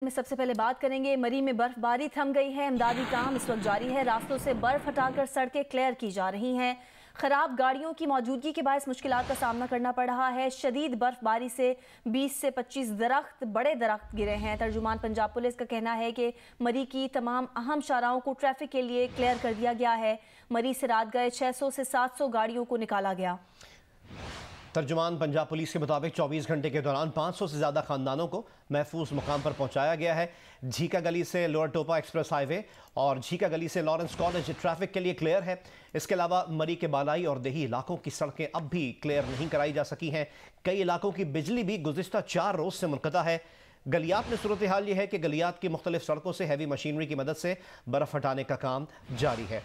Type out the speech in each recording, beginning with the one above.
में सबसे पहले बात करेंगे। मरी में बर्फबारी थम गई है। इमदादी काम इस वक्त जारी है। रास्तों से बर्फ हटाकर सड़कें क्लियर की जा रही हैं। खराब गाड़ियों की मौजूदगी के बायस मुश्किलात का सामना करना पड़ रहा है। शदीद बर्फबारी से 20 से 25 बड़े दरख्त गिरे हैं। तर्जुमान पंजाब पुलिस का कहना है कि मरी की तमाम अहम शाहराहों को ट्रैफिक के लिए क्लियर कर दिया गया है। मरी से रात गए 600 से 700 गाड़ियों को निकाला गया। तर्जुमान पंजाब पुलिस के मुताबिक 24 घंटे के दौरान 500 से ज़्यादा खानदानों को महफूज मुकाम पर पहुंचाया गया है। झीका गली से लोअर टोपा एक्सप्रेस हाईवे और झीका गली से लॉरेंस कॉलेज ट्रैफिक के लिए क्लियर है। इसके अलावा मरी के बालाई और देही इलाकों की सड़कें अब भी क्लियर नहीं कराई जा सकी हैं। कई इलाकों की बिजली भी गुज़िश्ता 4 रोज़ से मुनक़ता है। गलियात में सूरत हाल यह है कि गलियात की मुख्तलिफ सड़कों से हैवी मशीनरी की मदद से बर्फ़ हटाने का काम जारी है।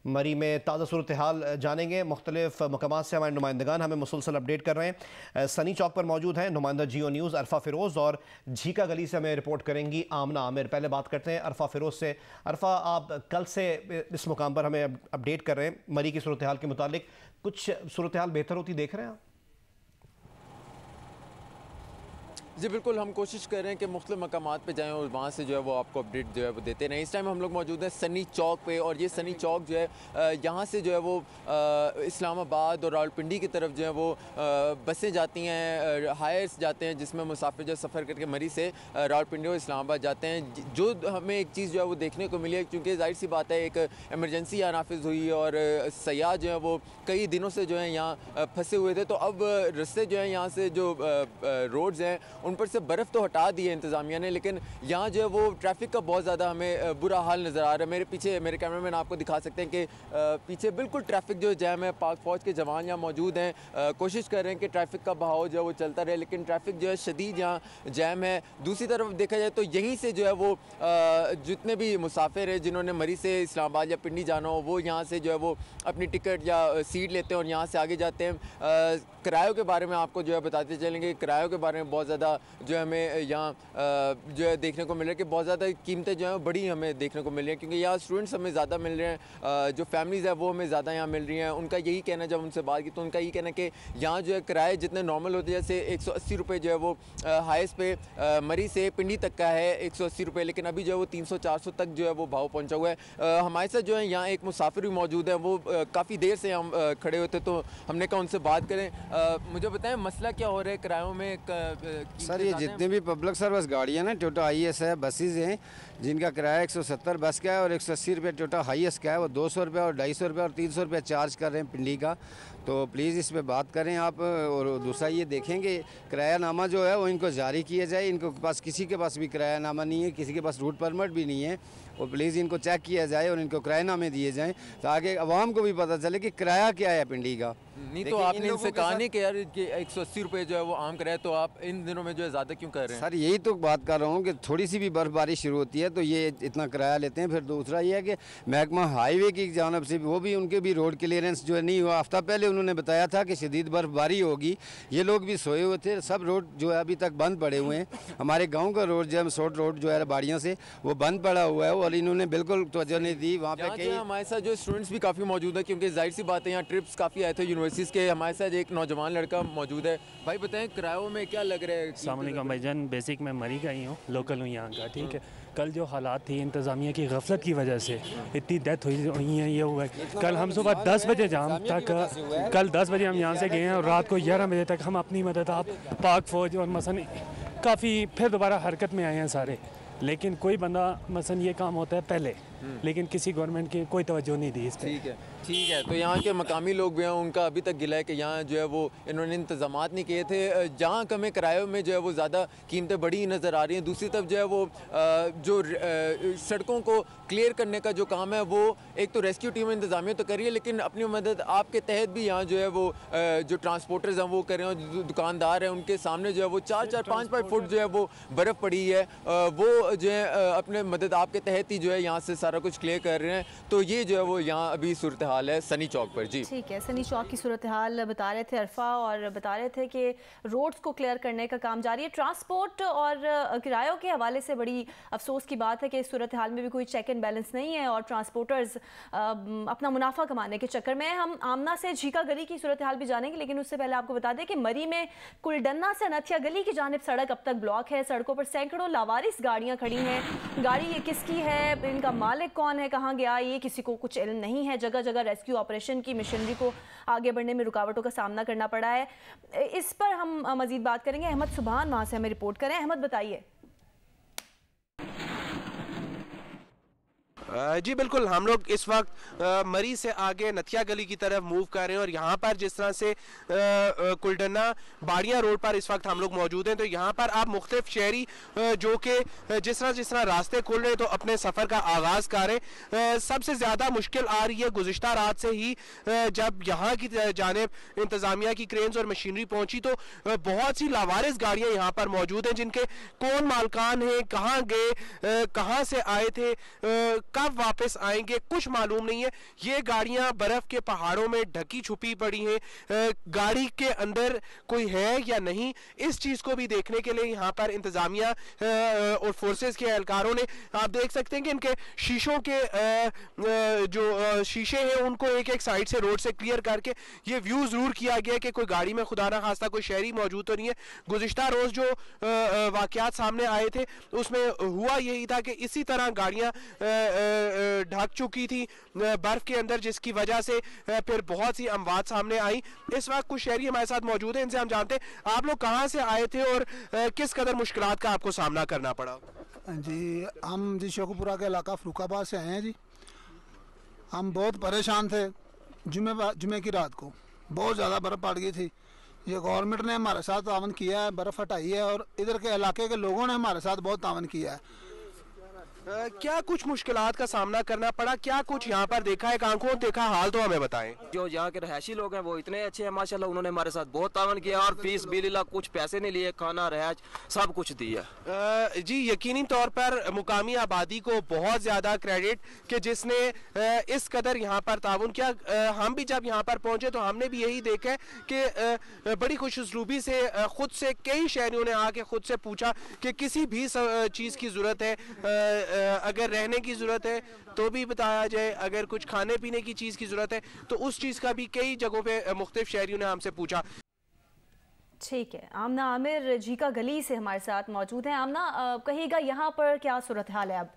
मरी में ताज़ा सूरत हाल जानेंगे। मुख्तलिफ मकामात से हमारे नुमाइंदगान हमें मुसलसल अपडेट कर रहे हैं। सनी चौक पर मौजूद हैं नुमाइंदा जियो न्यूज़ अरफा फ़िरोज़ और झीका गली से हमें रिपोर्ट करेंगी आमना आमिर। पहले बात करते हैं अरफा फ़िरोज़ से। अरफा, आप कल से इस मुकाम पर हमें अपडेट कर रहे हैं। मरी की सूरत हाल के मुतालिक कुछ सूरत हाल बेहतर होती देख रहे हैं आप? जी बिल्कुल, हम कोशिश कर रहे हैं कि मुख्तलिफ मकामात पे जाएं और वहाँ से जो है वो आपको अपडेट जो है वो देते रहें। इस टाइम हम लोग मौजूद हैं सनी चौक पे और ये सनी चौक जो है यहाँ से जो है वो इस्लामाबाद और रावलपिंडी की तरफ जो है वो बसें जाती हैं, हायर्स जाते हैं, जिसमें मुसाफिर जो सफ़र करके मरी से रावलपिंडी और इस्लामाबाद जाते हैं। जो हमें एक चीज़ जो है वो देखने को मिली है, क्योंकि जाहिर सी बात है एक एमरजेंसी यहाँ नाफिज हुई और सयाह जो है वो कई दिनों से जो है यहाँ फंसे हुए थे। तो अब रस्ते जो हैं यहाँ से जो रोड्स हैं उन पर से बर्फ़ तो हटा दी है इंतज़ामिया ने, लेकिन यहाँ जो है वो ट्रैफिक का बहुत ज़्यादा हमें बुरा हाल नज़र आ रहा है। मेरे पीछे मेरे कैमरामैन आपको दिखा सकते हैं कि पीछे बिल्कुल ट्रैफिक जो जैम है। पाक फ़ौज के जवान यहाँ मौजूद हैं, कोशिश कर रहे हैं कि ट्रैफिक का बहाव जो है वो चलता रहे, लेकिन ट्रैफिक जो है शदीद यहाँ जैम है। दूसरी तरफ देखा जाए तो यहीं से जो है वो जितने भी मुसाफिर हैं जिन्होंने मरी से इस्लामाबाद या पिंडी जाना हो, वो यहाँ से जो है वो अपनी टिकट या सीट लेते हैं और यहाँ से आगे जाते हैं। किरायों के बारे में आपको जो है बताते चलेंगे। किरायों के बारे में बहुत ज़्यादा जो है हमें यहाँ जो है देखने को मिल रहा है कि बहुत ज़्यादा कीमतें जो हैं बड़ी हमें देखने को मिल रही हैं, क्योंकि यहाँ स्टूडेंट्स हमें ज़्यादा मिल रहे हैं, जो फैमिलीज़ है वो हमें ज़्यादा यहाँ मिल रही हैं। उनका यही कहना, जब उनसे बात की तो उनका यही कहना कि यहाँ जो है किराए जितने नॉर्मल होते हैं, जैसे 180 रुपये जो है वो हाईएस्ट पे मरी से पिंडी तक का है 180 रुपये, लेकिन अभी जो है वो 300-400 तक जो है वो भाव पहुँचा हुआ है। हमारे साथ जो है यहाँ एक मुसाफिर भी मौजूद है, वो काफ़ी देर से हम खड़े होते, तो हमने कहा उनसे बात करें। मुझे बताएं मसला क्या हो रहा है किरायों में? सर ये जितने भी पब्लिक सर्विस गाड़ियाँ ना, टोटा IS है, बसेज हैं, जिनका किराया 170 बस का है और 180 रुपये टोटा हाईएस्ट का है, वो 200 रुपये और 250 रुपये और 300 रुपये चार्ज कर रहे हैं पिंडी का। तो प्लीज़ इस पर बात करें आप। और दूसरा ये देखेंगे किरायानामा जो है वो इनको जारी किया जाए। इनको पास किसी के पास भी किरायानामा नहीं है, किसी के पास रूट परमिट भी नहीं है, और प्लीज़ इनको चेक किया जाए और इनको किरायानामे दिए जाएँ ताकि आवाम को भी पता चले कि किराया क्या है पिंडी का। नहीं तो आपने इनसे कहा नहीं कि यार कि 180 रुपये जो है वो आम किराया, तो आप इन दिनों में जो है ज़्यादा क्यों कर रहे हैं? सर यही तो बात कर रहा हूँ कि थोड़ी सी भी बर्फबारी शुरू होती है तो ये इतना किराया लेते हैं। फिर दूसरा ये है कि महकमा हाईवे की जानब से वो भी उनके भी रोड क्लियरेंस जो है नहीं हुआ। हफ्ता पहले उन्होंने बताया था कि शदीद बर्फबारी होगी, ये लोग भी सोए हुए थे। सब रोड जो है अभी तक बंद पड़े हुए हैं। हमारे गाँव का रोड जो है शॉर्ट रोड जो है बाड़ियों से, वो बंद पड़ा हुआ है और इन्होंने बिल्कुल तवज्जो नहीं दी। वहाँ पे हमारे साथ जो स्टूडेंट्स भी काफ़ी मौजूद है, क्योंकि जाहिर सी बात है यहाँ ट्रिप्स काफ़ी आए थे यूनिवर्सिटीज़ के। हमारे साथ एक नौजवान लड़का मौजूद है। भाई बताएं किरायों में क्या लग रहा है? अस्सलाम वालेकुम भाईजान, बेसिक मैं मरी का ही हूँ, लोकल हूँ यहाँ का, ठीक है। कल जो हालात थी इंतज़ामिया की गफलत की वजह से इतनी डेथ हुई है, ये हुआ है। कल हम सुबह 10 बजे जाम तक, कल 10 बजे हम यहाँ से गए हैं और रात को 11 बजे तक हम अपनी मदद आप पाक फ़ौज और मसन काफ़ी फिर दोबारा हरकत में आए हैं सारे। लेकिन कोई बंदा मसन ये काम होता है पहले, लेकिन किसी गवर्नमेंट की कोई तवज्जो नहीं दी इस पर। ठीक है। तो यहाँ के मकामी लोग भी हैं, उनका अभी तक गिला है कि यहाँ जो है वो इन्होंने इंतज़ामात नहीं किए थे। जहाँ कम किरायों में जो है वो ज़्यादा कीमतें बढ़ी नज़र आ रही हैं। दूसरी तरफ जो है वो जो सड़कों को क्लियर करने का जो काम है वो एक तो रेस्क्यू टीम इंतज़ामिया तो कर रही है, लेकिन अपनी मदद आपके तहत भी यहाँ जो है वो जो ट्रांसपोर्टर्स हैं वो कर रहे हैं, जो दुकानदार हैं उनके सामने जो है वो 4-4, 5-5 फुट जो है वो बर्फ़ पड़ी है, वो जो है अपने मदद आपके तहत ही जो है यहाँ से सारा सारा कुछ क्लियर कर रहे हैं। तो ये जो है वो यहाँ अभी सूरत हाल है सनी चौक पर। जी ठीक है, सनी चौक की सूरत हाल बता रहे थे अरफा, और बता रहे थे कि रोड्स को क्लियर करने का काम जारी है। ट्रांसपोर्ट और किरायों के हवाले से बड़ी अफसोस की बात है कि इस सूरत हाल में भी कोई चेक एंड बैलेंस नहीं है और ट्रांसपोर्टर्स अपना मुनाफा कमाने के चक्कर में। हम आमना से झीका गली की सूरत हाल भी जानेंगे, लेकिन उससे पहले आपको बता दें कि मरी में कुलडन्ना से नथिया गली की जानिब सड़क अब तक ब्लॉक है। सड़कों पर सैकड़ों लावारिस गाड़ियां खड़ी हैं। गाड़ी ये किसकी है, इनका मालिक कौन है, कहाँ गया, ये किसी को कुछ इल्म नहीं है। जगह जगह रेस्क्यू ऑपरेशन की मशीनरी को आगे बढ़ने में रुकावटों का सामना करना पड़ा है। इस पर हम मजीद बात करेंगे। अहमद सुभान वहाँ से हमें रिपोर्ट करें। अहमद बताइए। जी बिल्कुल, हम लोग इस वक्त मरी से आगे नथिया गली की तरफ मूव कर रहे हैं और यहाँ पर जिस तरह से कुलडन्ना बाड़ियाँ रोड पर इस वक्त हम लोग मौजूद हैं, तो यहाँ पर आप मुख्तलिफ शहरी जो कि जिस तरह रास्ते खुल रहे हैं तो अपने सफ़र का आगाज़ कर रहे हैं। सबसे ज़्यादा मुश्किल आ रही है गुज़िश्ता रात से ही, जब यहाँ की जानिब इंतज़ामिया की क्रेन्स और मशीनरी पहुँची तो बहुत सी लावारिस गाड़ियाँ यहाँ पर मौजूद हैं, जिनके कौन मालकान हैं, कहाँ गए, कहाँ से आए थे, कब वापस आएंगे, कुछ मालूम नहीं है। ये गाड़ियां बर्फ के पहाड़ों में ढकी छुपी पड़ी हैं। गाड़ी के अंदर कोई है या नहीं, इस चीज को भी देखने के लिए यहाँ पर इंतजामिया और फोर्सेस के एहलकारों ने, आप देख सकते हैं कि इनके शीशों के जो शीशे हैं उनको एक एक साइड से रोड से क्लियर करके ये व्यू जरूर किया गया कि कोई गाड़ी में खुदा ना खास्ता कोई शहरी मौजूद तो नहीं है। गुज़िश्ता रोज जो वाकयात सामने आए थे उसमें हुआ यही था कि इसी तरह गाड़ियां ढक चुकी थी बर्फ के अंदर, जिसकी वजह से फिर बहुत सी अमवात सामने आई। इस वक्त कुछ शहरी हमारे साथ मौजूद हैं, इनसे हम जानते हैं आप लोग कहां से आए थे और किस कदर मुश्किलात का आपको सामना करना पड़ा। जी हम जी शेखुपुरा के इलाका फरुखाबाद से आए हैं जी। हम बहुत परेशान थे। जुमे की रात को बहुत ज़्यादा बर्फ़ पड़ गई थी। ये गवर्नमेंट ने हमारे साथ तावन किया है, बर्फ़ हटाई है और इधर के इलाके के लोगों ने हमारे साथ बहुत तावन किया है। क्या कुछ मुश्किलात का सामना करना पड़ा, क्या कुछ यहाँ पर देखा है, आंखों देखा हाल तो हमें बताएं। जो यहाँ के रहायशी लोग हैं वो इतने अच्छे हैं माशाल्लाह, उन्होंने हमारे साथ बहुत तावन किया और फीस बिल्ला कुछ पैसे नहीं लिए, खाना रहज सब कुछ दिया। जी यकीनी तौर पर मुकामी आबादी को बहुत ज़्यादा क्रेडिट कि जिसने इस कदर यहाँ पर ताउन किया। हम भी जब यहाँ पर पहुँचे तो हमने भी यही देखा है कि बड़ी खुशउस्लूबी से खुद से कई शहरियों ने आके खुद से पूछा कि किसी भी चीज़ की ज़रूरत है, अगर रहने की ज़रूरत है तो भी बताया जाए, अगर कुछ खाने पीने की चीज़ की ज़रूरत है तो उस चीज़ का भी कई जगहों पे मुख्तलिफ शहरियों ने हमसे पूछा। ठीक है, आमना आमिर झीका गली से हमारे साथ मौजूद हैं। आमना कहिएगा यहाँ पर क्या सूरत हाल है अब?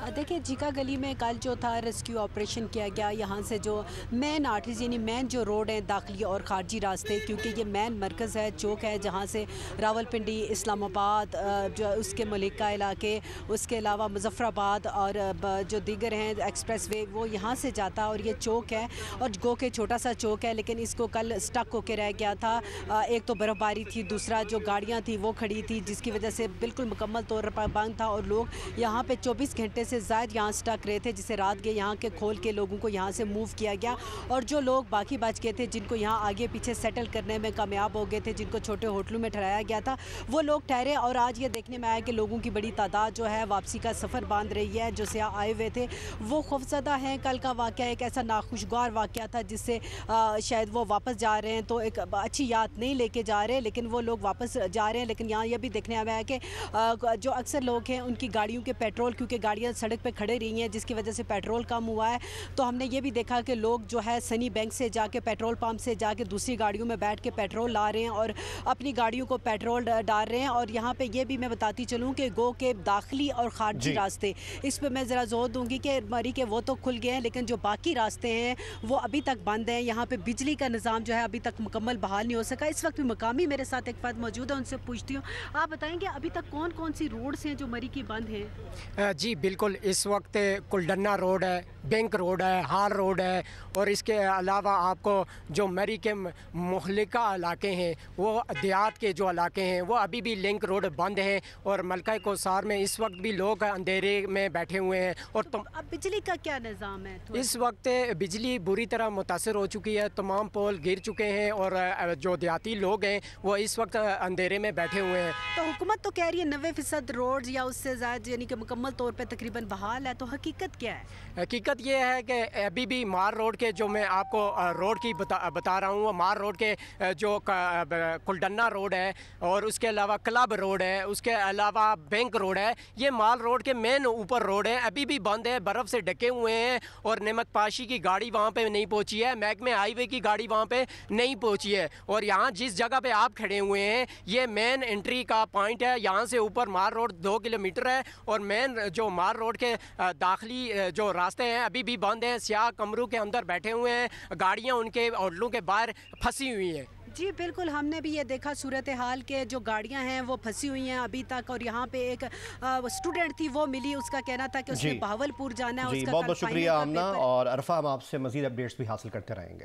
देखिए झीका गली में कल जो था रेस्क्यू ऑपरेशन किया गया। यहाँ से जो मेन आर्टरीज यानी मेन जो रोड है दाखिली और खारजी रास्ते, क्योंकि ये मेन मरकज़ है, चौक है जहाँ से रावलपिंडी, इस्लामाबाद, जो उसके मलिका इलाके, उसके अलावा मुजफ्फराबाद और जो दीगर हैं एक्सप्रेस वे, वो यहाँ से जाता और ये चौक है और गो के छोटा सा चौक है, लेकिन इसको कल स्टक होके रह गया था। एक तो बर्फ़बारी थी, दूसरा जो गाड़ियाँ थी वो खड़ी थी, जिसकी वजह से बिल्कुल मुकम्मल तौर पर बंद था और लोग यहाँ पर 24 घंटे से ज़ायद यहाँ स्टक रहे थे, जिसे रात के यहाँ के खोल के लोगों को यहाँ से मूव किया गया। और जो लोग बाकी बच गए थे, जिनको यहाँ आगे पीछे सेटल करने में कामयाब हो गए थे, जिनको छोटे होटलों में ठहराया गया था, वो लोग ठहरे। और आज ये देखने में आया कि लोगों की बड़ी तादाद जो है वापसी का सफ़र बांध रही है। जो सियाह आए हुए थे वो खौफज़दा हैं। कल का वाक़या एक ऐसा नाखुशगवार वाक़या था जिससे शायद वो वापस जा रहे हैं तो एक अच्छी याद नहीं लेके जा रहे, लेकिन वो लोग वापस जा रहे हैं। लेकिन यहाँ ये भी देखने आया है कि जो अक्सर लोग हैं उनकी गाड़ियों के पेट्रोल, क्योंकि गाड़ियाँ सड़क पे खड़े रही हैं जिसकी वजह से पेट्रोल कम हुआ है, तो हमने ये भी देखा कि लोग जो है सनी बैंक से जाके पेट्रोल पंप से जाके दूसरी गाड़ियों में बैठ के पेट्रोल ला रहे हैं और अपनी गाड़ियों को पेट्रोल डाल रहे हैं। और यहाँ पे ये भी मैं बताती चलूँ कि गो के दाखिली और खारजी रास्ते, इस पर मैं ज़रा जोर दूँगी कि मरी के वो तो खुल गए हैं, लेकिन जो बाकी रास्ते हैं वो अभी तक बंद हैं। यहाँ पर बिजली का निज़ाम जो है अभी तक मुकम्मल बहाल नहीं हो सका। इस वक्त भी मकामी मेरे साथ एक फ़र्द मौजूद है, उनसे पूछती हूँ, आप बताएँगे अभी तक कौन कौन सी रोड्स हैं जो मरी की बंद हैं? जी बिल्कुल, बिल्कुल इस वक्त कुलडन्ना रोड है, बैंक रोड है, हार रोड है और इसके अलावा आपको जो मरी के मुहलिका इलाके हैं, वो देहात के जो इलाके हैं, वो अभी भी लिंक रोड बंद हैं और मलका कोसार में इस वक्त भी लोग अंधेरे में बैठे हुए हैं। और अब बिजली का क्या निज़ाम है? इस वक्त बिजली बुरी तरह मुतासर हो चुकी है, तमाम पोल गिर चुके हैं और जो देहाती लोग हैं वो इस वक्त अंधेरे में बैठे हुए हैं। तो हुकूमत तो कह रही है 90% रोड या उससे ज़्यादा यानी कि मुकम्मल तौर पे तकरीबन बहाल है, तो हकीकत क्या है? हकीकत ये है कि अभी भी मार रोड के जो मैं आपको रोड की बता रहा हूँ, मार रोड के जो कुलडन्ना रोड है और उसके अलावा क्लब रोड है, उसके अलावा बैंक रोड है, ये माल रोड के मेन ऊपर रोड है, अभी भी बंद है, बर्फ़ से ढके हुए हैं और नमक पाशी की गाड़ी वहाँ पे नहीं पहुँची है, महकमे हाईवे की गाड़ी वहाँ पे नहीं पहुँची है। और यहाँ जिस जगह पे आप खड़े हुए हैं ये मेन एंट्री का पॉइंट है, यहाँ से ऊपर मार रोड 2 किलोमीटर है और मेन जो मार रोड के दाखिली जो रास्ते हैं अभी भी बंद हैं, स्याह कमरों के अंदर बैठे हुए हैं, गाड़ियाँ उनके होटलों के बाहर फंसी हुई हैं। जी बिल्कुल, हमने भी ये देखा सूरत हाल के जो गाड़ियां हैं वो फंसी हुई हैं अभी तक। और यहाँ पे एक स्टूडेंट थी, वो मिली, उसका कहना था कि उसने बहावलपुर जाना है। बहुत बहुत शुक्रिया आमना और अरफा, हम आपसे मजीद अपडेट्स भी हासिल करते रहेंगे।